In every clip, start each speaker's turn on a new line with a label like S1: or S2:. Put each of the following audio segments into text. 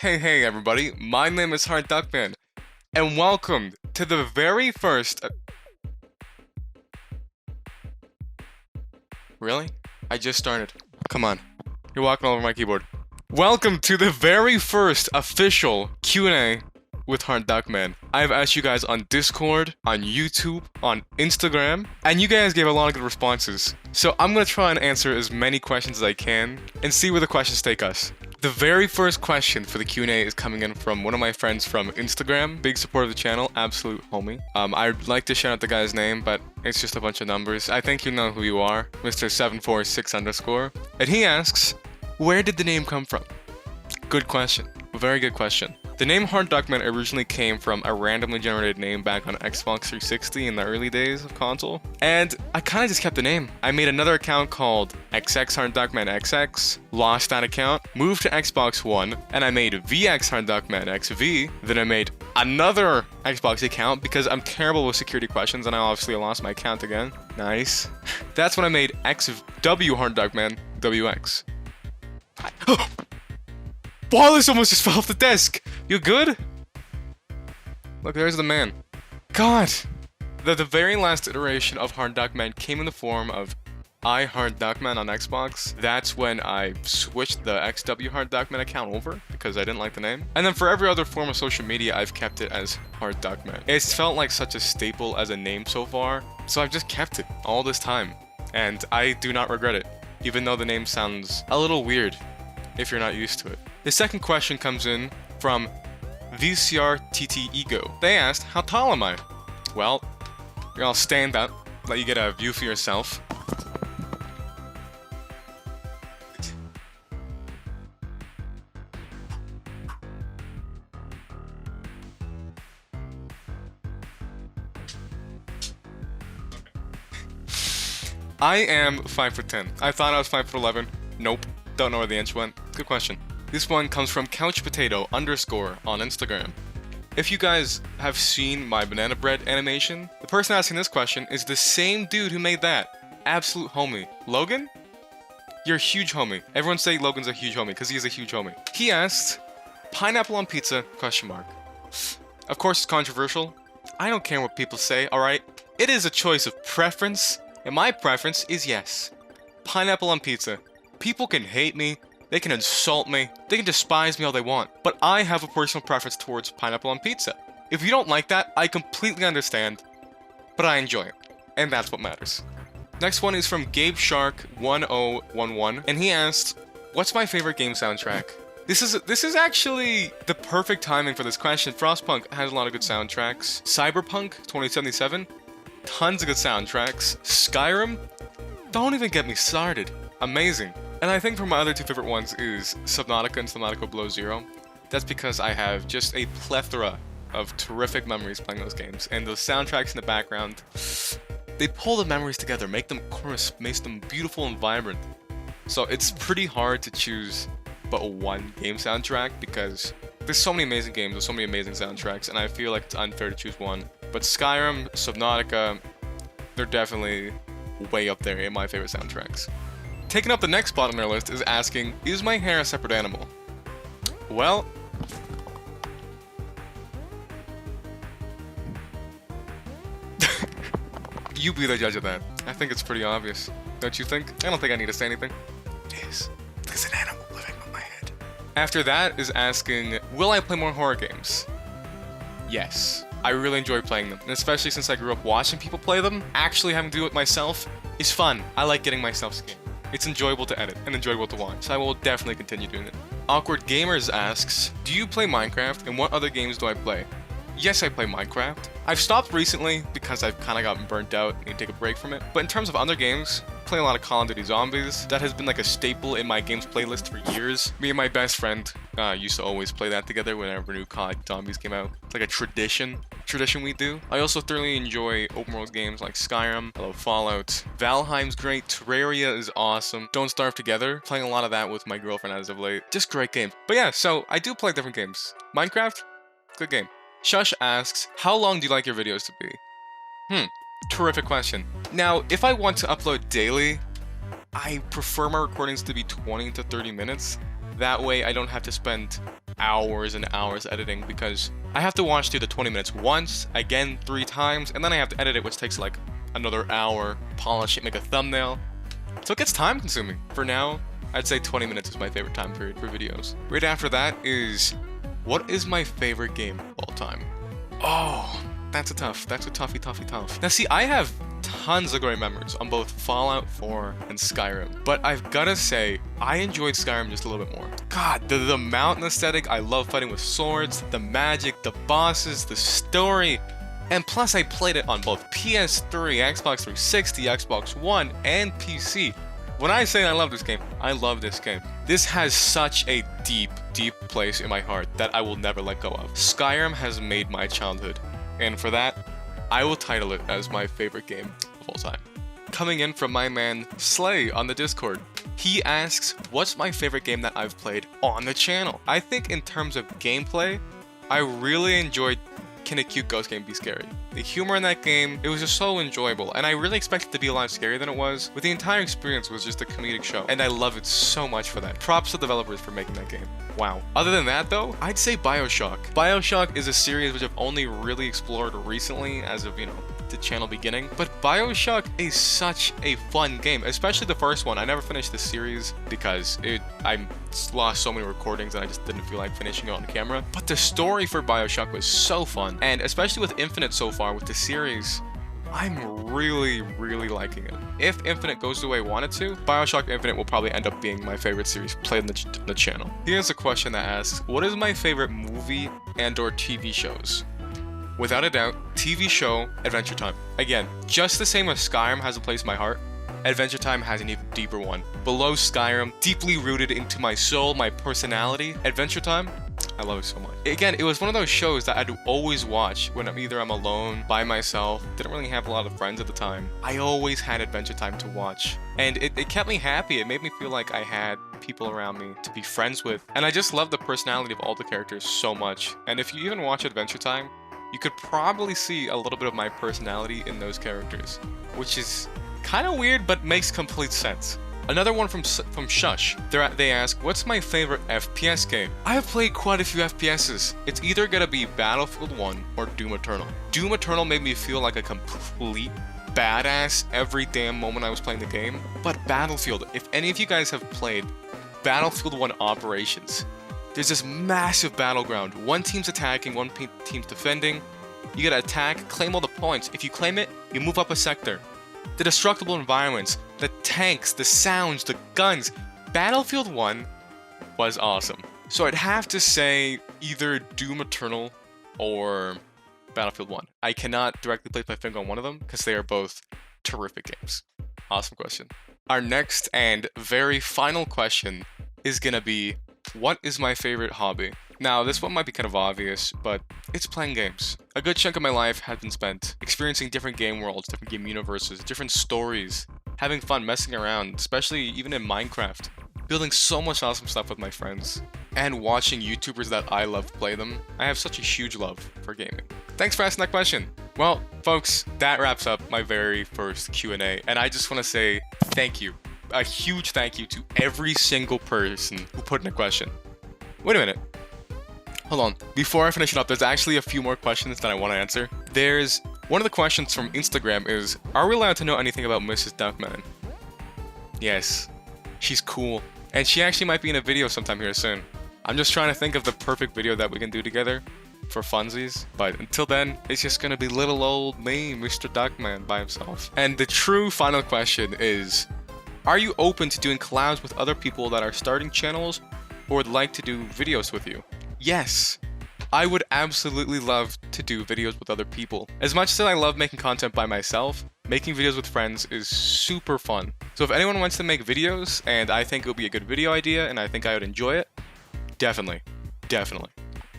S1: Hey everybody, my name is HardDuckMan, and welcome to the very first... Really? I just started. Come on. You're walking all over my keyboard. Welcome to the very first official Q&A with HardDuckMan. I've asked you guys on Discord, on YouTube, on Instagram, and you guys gave a lot of good responses. So I'm gonna try and answer as many questions as I can and see where the questions take us. The very first question for the Q&A is coming in from one of my friends from Instagram, big supporter of the channel, absolute homie. I'd like to shout out the guy's name, but it's just a bunch of numbers. I think you know who you are, Mr. 746_. And he asks, where did the name come from? Good question, very good question. The name HardDuckMan originally came from a randomly generated name back on Xbox 360 in the early days of console, and I kind of just kept the name. I made another account called XX lost that account, moved to Xbox One, and I made VX then I made another Xbox account because I'm terrible with security questions and I obviously lost my account again. Nice. That's when I made XW HardDuckMan WX. Wallace almost just fell off the desk! You good? Look, there's the man. God! The very last iteration of HardDuckMan came in the form of HardDuckMan on Xbox. That's when I switched the XW HardDuckMan account over because I didn't like the name. And then for every other form of social media, I've kept it as HardDuckMan. It's felt like such a staple as a name so far, so I've just kept it all this time. And I do not regret it, even though the name sounds a little weird if you're not used to it. The second question comes in from VCRTT Ego. They asked, how tall am I? Well, I'll stand up, let you get a view for yourself. I am 5'10". I thought I was 5'11". Nope. Don't know where the inch went. Good question. This one comes from CouchPotato_ on Instagram. If you guys have seen my banana bread animation, the person asking this question is the same dude who made that. Absolute homie. Logan? You're a huge homie. Everyone say Logan's a huge homie because he is a huge homie. He asked, pineapple on pizza, ? Of course it's controversial. I don't care what people say, alright? It is a choice of preference, and my preference is yes. Pineapple on pizza. People can hate me, they can insult me, they can despise me all they want, but I have a personal preference towards pineapple on pizza. If you don't like that, I completely understand, but I enjoy it, and that's what matters. Next one is from GabeShark1011, and he asked, what's my favorite game soundtrack? This is actually the perfect timing for this question. Frostpunk has a lot of good soundtracks. Cyberpunk 2077, tons of good soundtracks. Skyrim, don't even get me started. Amazing. And I think for my other two favorite ones is Subnautica and Subnautica Below Zero. That's because I have just a plethora of terrific memories playing those games. And those soundtracks in the background, they pull the memories together, make them crisp, make them beautiful and vibrant. So it's pretty hard to choose but one game soundtrack because there's so many amazing games with so many amazing soundtracks, and I feel like it's unfair to choose one. But Skyrim, Subnautica, they're definitely way up there in my favorite soundtracks. Taking up the next spot on our list is asking, is my hair a separate animal? Well, you be the judge of that. I think it's pretty obvious. Don't you think? I don't think I need to say anything. It is. There's an animal living on my head. After that is asking, will I play more horror games? Yes. I really enjoy playing them, and especially since I grew up watching people play them, actually having to do it myself is fun. I like getting myself scared. It's enjoyable to edit and enjoyable to watch, so I will definitely continue doing it. Awkward Gamers asks, do you play Minecraft and what other games do I play? Yes, I play Minecraft. I've stopped recently because I've kind of gotten burnt out and need to take a break from it. But in terms of other games, I play a lot of Call of Duty Zombies. That has been like a staple in my games playlist for years. Me and my best friend used to always play that together whenever new Call of Duty Zombies came out. It's like a tradition we do. I also thoroughly enjoy open world games like Skyrim. I love Fallout. Valheim's great. Terraria is awesome. Don't Starve Together. Playing a lot of that with my girlfriend as of late. Just great games. But yeah, so I do play different games. Minecraft, good game. Shush asks, how long do you like your videos to be? Terrific question. Now, if I want to upload daily, I prefer my recordings to be 20 to 30 minutes. That way I don't have to spend hours and hours editing, because I have to watch through the 20 minutes once, again 3 times, and then I have to edit it, which takes like another hour, polish it, make a thumbnail. So it gets time consuming. For now, I'd say 20 minutes is my favorite time period for videos. Right after that is, what is my favorite game of all time? Oh, that's a tough. Now see, I have tons of great memories on both Fallout 4 and Skyrim, but I've gotta say, I enjoyed Skyrim just a little bit more. God, the mountain aesthetic, I love fighting with swords, the magic, the bosses, the story, and plus I played it on both PS3, Xbox 360, Xbox One, and PC. When I say I love this game, I love this game. This has such a deep place in my heart that I will never let go of. Skyrim has made my childhood, and for that, I will title it as my favorite game of all time. Coming in from my man Slay on the Discord, he asks, what's my favorite game that I've played on the channel? I think in terms of gameplay, I really enjoyed Can a Cute Ghost Game Be Scary? The humor in that game, it was just so enjoyable, and I really expected it to be a lot scarier than it was, but the entire experience was just a comedic show, and I love it so much for that. Props to the developers for making that game. Wow. Other than that though, I'd say BioShock. BioShock is a series which I've only really explored recently as of, the channel beginning, but BioShock is such a fun game, especially the first one. I never finished the series because I lost so many recordings and I just didn't feel like finishing it on camera, but the story for BioShock was so fun, and especially with Infinite so far with the series, I'm really liking it. If Infinite goes the way I want it to, BioShock Infinite will probably end up being my favorite series played on the channel. Here's a question that asks, what is my favorite movie and or TV shows? Without a doubt, TV show, Adventure Time. Again, just the same as Skyrim has a place in my heart, Adventure Time has an even deeper one. Below Skyrim, deeply rooted into my soul, my personality, Adventure Time, I love it so much. Again, it was one of those shows that I'd always watch when I'm alone, by myself, didn't really have a lot of friends at the time. I always had Adventure Time to watch, and it kept me happy. It made me feel like I had people around me to be friends with, and I just love the personality of all the characters so much. And if you even watch Adventure Time, you could probably see a little bit of my personality in those characters, which is kind of weird, but makes complete sense. Another one from Shush. They ask, what's my favorite FPS game? I have played quite a few FPSs. It's either gonna be Battlefield 1 or Doom Eternal. Doom Eternal made me feel like a complete badass every damn moment I was playing the game. But Battlefield, if any of you guys have played Battlefield 1 Operations, there's this massive battleground. One team's attacking, one team's defending. You gotta attack, claim all the points. If you claim it, you move up a sector. The destructible environments, the tanks, the sounds, the guns. Battlefield 1 was awesome. So I'd have to say either Doom Eternal or Battlefield 1. I cannot directly place my finger on one of them because they are both terrific games. Awesome question. Our next and very final question is gonna be, what is my favorite hobby? Now, this one might be kind of obvious, but it's playing games. A good chunk of my life has been spent experiencing different game worlds, different game universes, different stories, having fun messing around, especially even in Minecraft, building so much awesome stuff with my friends, and watching YouTubers that I love play them. I have such a huge love for gaming. Thanks for asking that question. Well, folks, that wraps up my very first Q&A, and I just want to say thank you. A huge thank you to every single person who put in a question. Wait a minute. Hold on. Before I finish it up, there's actually a few more questions that I want to answer. There's one of the questions from Instagram is, are we allowed to know anything about Mrs. Duckman? Yes. She's cool. And she actually might be in a video sometime here soon. I'm just trying to think of the perfect video that we can do together for funsies. But until then, it's just gonna be little old me, Mr. Duckman, by himself. And the true final question is, are you open to doing collabs with other people that are starting channels or would like to do videos with you? Yes, I would absolutely love to do videos with other people. As much as I love making content by myself, making videos with friends is super fun. So if anyone wants to make videos and I think it would be a good video idea and I think I would enjoy it, definitely.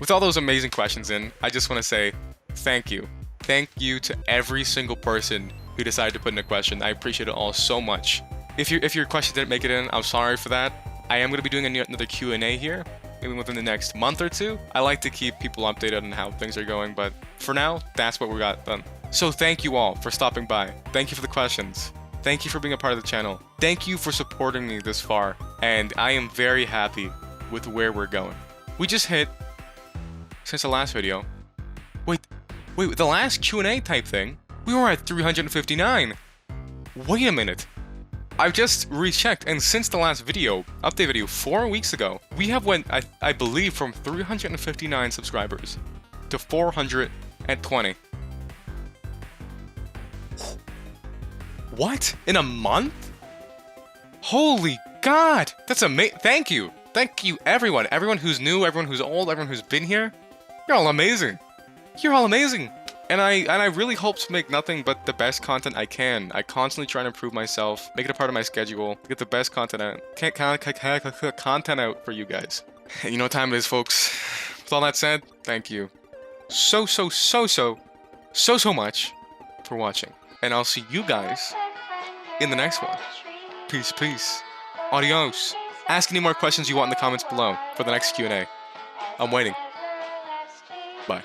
S1: With all those amazing questions in, I just want to say thank you. Thank you to every single person who decided to put in a question. I appreciate it all so much. If your question didn't make it in, I'm sorry for that. I am going to be doing another Q&A here, maybe within the next month or two. I like to keep people updated on how things are going, but for now, that's what we got done. So thank you all for stopping by. Thank you for the questions. Thank you for being a part of the channel. Thank you for supporting me this far, and I am very happy with where we're going. We just hit, since the last video, wait, the last Q&A type thing, we were at 359. Wait a minute. I've just rechecked, and since the last video, update video 4 weeks ago, we have went, I believe, from 359 subscribers to 420. What? In a month? Holy God! That's amazing. Thank you. Thank you, everyone. Everyone who's new, everyone who's old, everyone who's been here. You're all amazing. You're all amazing. And I really hope to make nothing but the best content I can. I constantly try to improve myself, make it a part of my schedule, get the best content out, content out for you guys. You know what time it is, folks. With all that said, thank you so much for watching. And I'll see you guys in the next one. Peace, peace. Adios. Ask any more questions you want in the comments below for the next Q&A. I'm waiting. Bye.